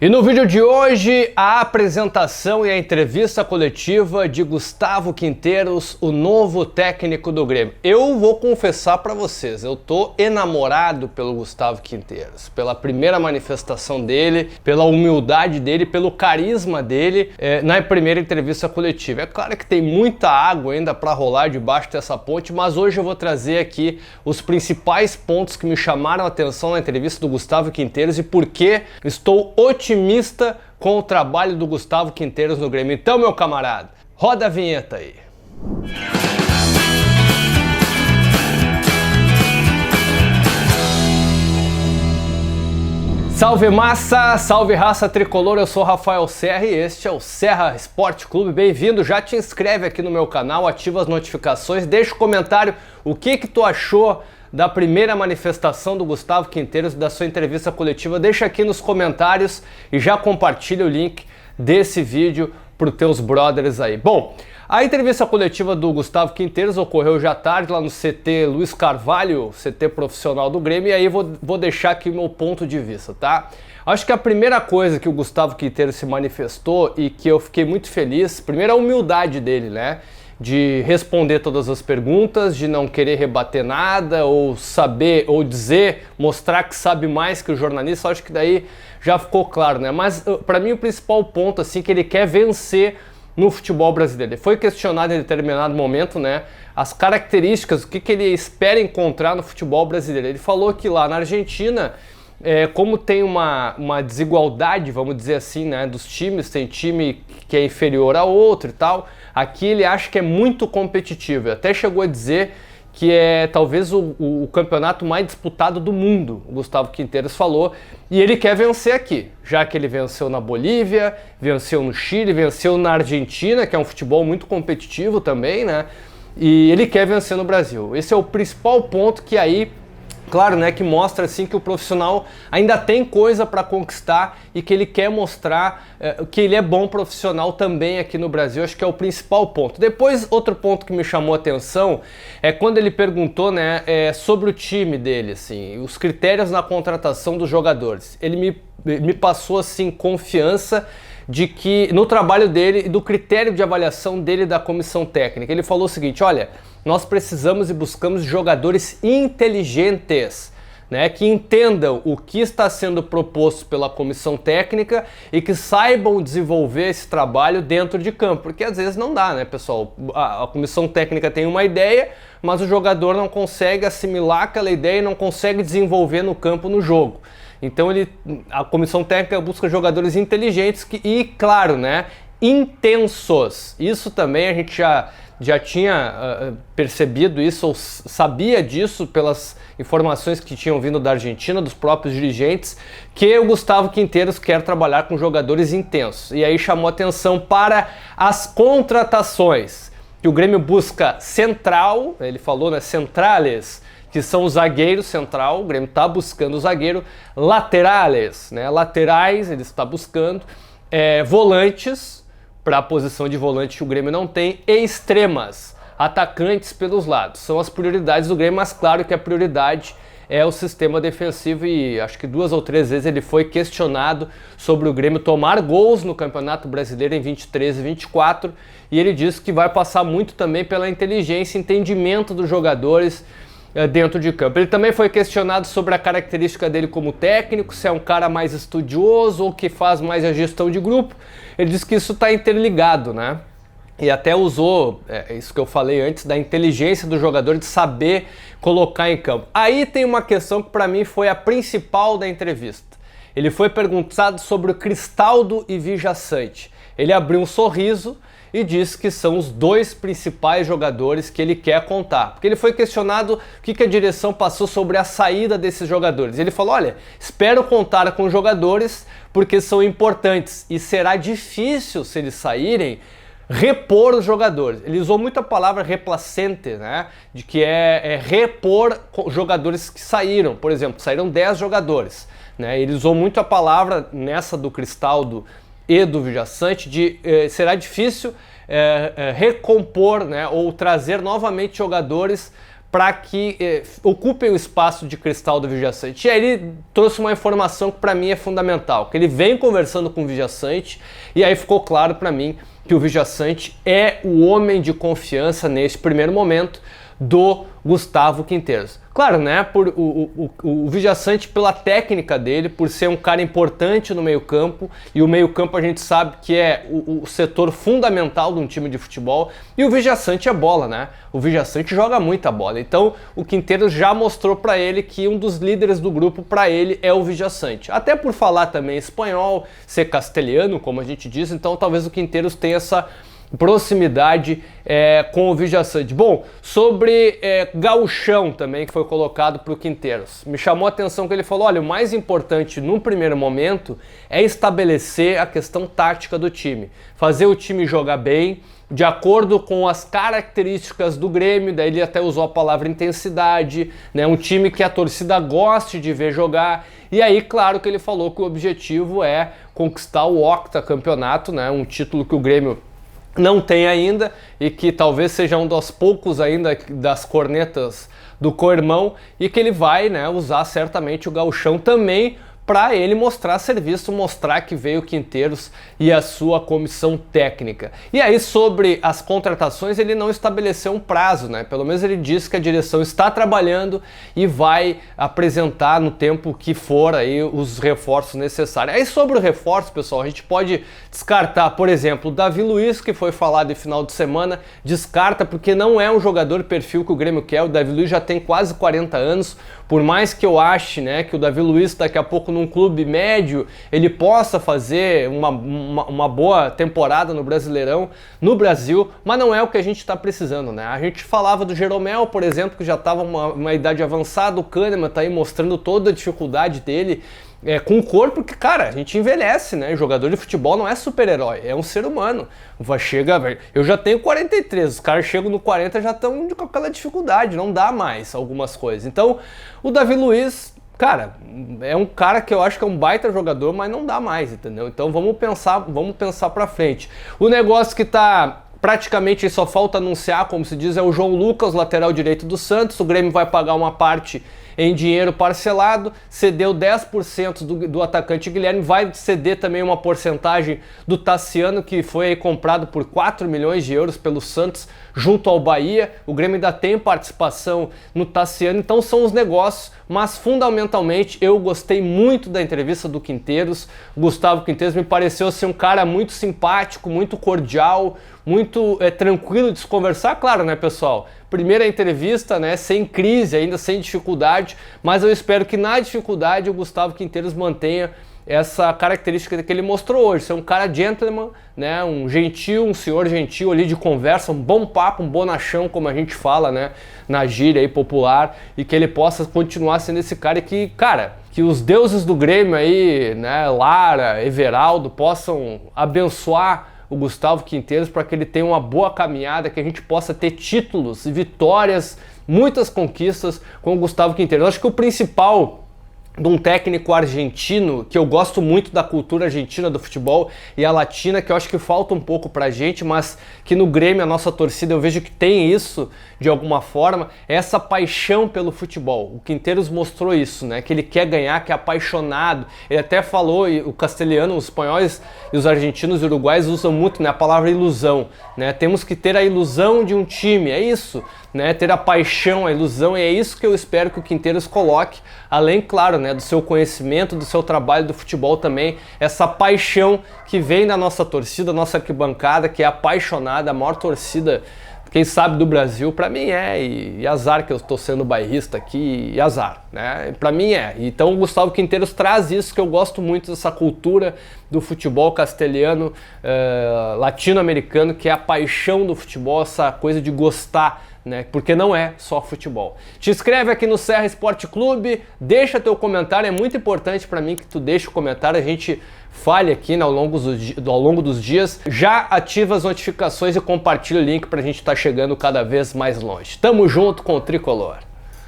E no vídeo de hoje, a apresentação e a entrevista coletiva de Gustavo Quinteiros, o novo técnico do Grêmio. Eu vou confessar para vocês, eu tô enamorado pelo Gustavo Quinteiros, pela primeira manifestação dele, pela humildade dele, pelo carisma dele na primeira entrevista coletiva. É claro que tem muita água ainda para rolar debaixo dessa ponte, mas hoje eu vou trazer aqui os principais pontos que me chamaram a atenção na entrevista do Gustavo Quinteiros e por que estou otimista com o trabalho do Gustavo Quinteiros no Grêmio. Então, meu camarada, roda a vinheta aí. Salve massa, salve raça tricolor, eu sou Rafael Serra e este é o Serra Esporte Clube. Bem-vindo, já te inscreve aqui no meu canal, ativa as notificações, deixa um comentário o que tu achou da primeira manifestação do Gustavo Quinteiros, da sua entrevista coletiva. Deixa aqui nos comentários e já compartilha o link desse vídeo para os teus brothers aí. Bom, a entrevista coletiva do Gustavo Quinteiros ocorreu já tarde lá no CT Luiz Carvalho, CT profissional do Grêmio, e aí vou deixar aqui o meu ponto de vista, tá? Acho que a primeira coisa que o Gustavo Quinteiros se manifestou e que eu fiquei muito feliz, primeiro a humildade dele, né? De responder todas as perguntas, de não querer rebater nada, ou saber, ou dizer, mostrar que sabe mais que o jornalista. Acho que daí já ficou claro, né? Mas para mim o principal ponto, assim, que ele quer vencer no futebol brasileiro. Ele foi questionado em determinado momento, né? As características, o que ele espera encontrar no futebol brasileiro. Ele falou que lá na Argentina, como tem uma desigualdade, vamos dizer assim, né, dos times, tem time que é inferior a outro e tal, aqui ele acha que é muito competitivo, até chegou a dizer que é talvez o campeonato mais disputado do mundo, o Gustavo Quinteiros falou, e ele quer vencer aqui, já que ele venceu na Bolívia, venceu no Chile, venceu na Argentina, que é um futebol muito competitivo também, né, e ele quer vencer no Brasil. Esse é o principal ponto que aí, claro, né, que mostra assim que o profissional ainda tem coisa para conquistar e que ele quer mostrar que ele é bom profissional também aqui no Brasil. Acho que é o principal ponto. Depois, outro ponto que me chamou a atenção é quando ele perguntou, né, sobre o time dele, assim, os critérios na contratação dos jogadores. Ele me passou assim confiança de que no trabalho dele e do critério de avaliação dele da comissão técnica. Ele falou o seguinte: olha, nós precisamos e buscamos jogadores inteligentes, né, que entendam o que está sendo proposto pela comissão técnica e que saibam desenvolver esse trabalho dentro de campo, porque às vezes não dá, né, pessoal? A comissão técnica tem uma ideia, mas o jogador não consegue assimilar aquela ideia e não consegue desenvolver no campo, no jogo. Então a comissão técnica busca jogadores inteligentes e, claro, né, intensos. Isso também a gente já tinha percebido isso, ou sabia disso pelas informações que tinham vindo da Argentina, dos próprios dirigentes, que o Gustavo Quinteiros quer trabalhar com jogadores intensos. E aí chamou atenção para as contratações, que o Grêmio busca central, ele falou, né, centrales, que são os zagueiros central, o Grêmio está buscando o zagueiro, laterales, né, laterais, ele está buscando, volantes, para a posição de volante que o Grêmio não tem, e extremas, atacantes pelos lados. São as prioridades do Grêmio, mas claro que a prioridade é o sistema defensivo e acho que 2 ou 3 vezes ele foi questionado sobre o Grêmio tomar gols no Campeonato Brasileiro em 23 e 24 e ele disse que vai passar muito também pela inteligência e entendimento dos jogadores dentro de campo. Ele também foi questionado sobre a característica dele como técnico, se é um cara mais estudioso ou que faz mais a gestão de grupo. Ele disse que isso está interligado, né? E até usou isso que eu falei antes, da inteligência do jogador de saber colocar em campo. Aí tem uma questão que para mim foi a principal da entrevista. Ele foi perguntado sobre o Cristaldo e Villaçante. Ele abriu um sorriso e disse que são os 2 principais jogadores que ele quer contar. Porque ele foi questionado o que a direção passou sobre a saída desses jogadores. Ele falou, olha, espero contar com jogadores porque são importantes e será difícil, se eles saírem, repor os jogadores. Ele usou muito a palavra replacente, né? De que é repor jogadores que saíram. Por exemplo, saíram 10 jogadores. Né? Ele usou muito a palavra nessa do Cristaldo e do Villaçante de será difícil recompor, né, ou trazer novamente jogadores para que ocupem o espaço de Cristal do Vijaçante. E aí ele trouxe uma informação que para mim é fundamental, que ele vem conversando com o Vijaçante e aí ficou claro para mim que o Vijaçante é o homem de confiança neste primeiro momento do Gustavo Quinteiros. Claro, né, por o Vijaçante pela técnica dele, por ser um cara importante no meio-campo, e o meio-campo a gente sabe que é o setor fundamental de um time de futebol, e o Vijaçante é bola, né? O Vijaçante joga muita bola. Então, o Quinteiros já mostrou para ele que um dos líderes do grupo para ele é o Vijaçante. Até por falar também espanhol, ser castelhano, como a gente diz, então talvez o Quinteiros tenha essa proximidade com o Vijaçante. Bom, sobre gauchão também, que foi colocado para o Quinteiros. Me chamou a atenção que ele falou, olha, o mais importante no primeiro momento é estabelecer a questão tática do time. Fazer o time jogar bem, de acordo com as características do Grêmio, daí ele até usou a palavra intensidade, né? Um time que a torcida goste de ver jogar. E aí, claro que ele falou que o objetivo é conquistar o octacampeonato, né? Um título que o Grêmio não tem ainda e que talvez seja um dos poucos ainda das cornetas do co-irmão, e que ele vai, né, usar certamente o gauchão também para ele mostrar serviço, mostrar que veio Quinteiros e a sua comissão técnica. E aí sobre as contratações ele não estabeleceu um prazo, né? Pelo menos ele disse que a direção está trabalhando e vai apresentar no tempo que for aí os reforços necessários. Aí sobre o reforço, pessoal, a gente pode descartar, por exemplo, o Davi Luiz, que foi falado em final de semana, descarta porque não é um jogador perfil que o Grêmio quer. O Davi Luiz já tem quase 40 anos, por mais que eu ache, né, que o Davi Luiz daqui a pouco num clube médio ele possa fazer uma boa temporada no Brasileirão, no Brasil, mas não é o que a gente está precisando, né? A gente falava do Jeromel, por exemplo, que já estava uma idade avançada, o Kahneman está aí mostrando toda a dificuldade dele com o corpo, que, cara, a gente envelhece, né? O jogador de futebol não é super-herói, é um ser humano. Eu já tenho 43, os caras chegam no 40 já estão com aquela dificuldade, não dá mais algumas coisas. Então, o Davi Luiz, cara, é um cara que eu acho que é um baita jogador, mas não dá mais, entendeu? Então vamos pensar pra frente. O negócio que tá praticamente só falta anunciar, como se diz, é o João Lucas, lateral direito do Santos. O Grêmio vai pagar uma parte em dinheiro parcelado, cedeu 10% do atacante Guilherme, vai ceder também uma porcentagem do Tassiano, que foi aí comprado por 4 milhões de euros pelo Santos, junto ao Bahia. O Grêmio ainda tem participação no Tassiano, então são os negócios, mas fundamentalmente eu gostei muito da entrevista do Quinteiros. O Gustavo Quinteiros me pareceu ser um cara muito simpático, muito cordial, muito tranquilo de se conversar, claro, né, pessoal? Primeira entrevista, né, sem crise ainda, sem dificuldade, mas eu espero que na dificuldade o Gustavo Quinteiros mantenha essa característica que ele mostrou hoje, ser um cara gentleman, né, um senhor gentil ali de conversa, um bom papo, um bonachão, como a gente fala, né, na gíria aí popular, e que ele possa continuar sendo esse cara que, cara, que os deuses do Grêmio aí, né, Lara, Everaldo, possam abençoar o Gustavo Quinteiros para que ele tenha uma boa caminhada, que a gente possa ter títulos e vitórias, muitas conquistas com o Gustavo Quinteiros. Eu acho que o principal de um técnico argentino, que eu gosto muito da cultura argentina do futebol e a latina, que eu acho que falta um pouco pra gente, mas que no Grêmio, a nossa torcida, eu vejo que tem isso de alguma forma, é essa paixão pelo futebol. O Quinteiros mostrou isso, né? Que ele quer ganhar, que é apaixonado. Ele até falou, e o castelhano, os espanhóis e os argentinos e uruguaios usam muito, né, a palavra ilusão, né? Temos que ter a ilusão de um time, é isso, né? Ter a paixão, a ilusão, e é isso que eu espero que o Quinteiros coloque, além, claro, né, do seu conhecimento, do seu trabalho do futebol também, essa paixão que vem da nossa torcida, nossa arquibancada, que é apaixonada, a maior torcida, quem sabe, do Brasil, pra mim e azar que eu estou sendo bairrista aqui, e azar, né? Pra mim Então o Gustavo Quinteiros traz isso, que eu gosto muito dessa cultura do futebol castelhano, latino-americano, que é a paixão do futebol, essa coisa de gostar, né? Porque não é só futebol. Te inscreve aqui no Serra Esporte Clube, deixa teu comentário, é muito importante para mim que tu deixe o comentário, a gente fale aqui, né, ao longo dos dias. Já ativa as notificações e compartilha o link pra gente estar chegando cada vez mais longe. Tamo junto com o Tricolor.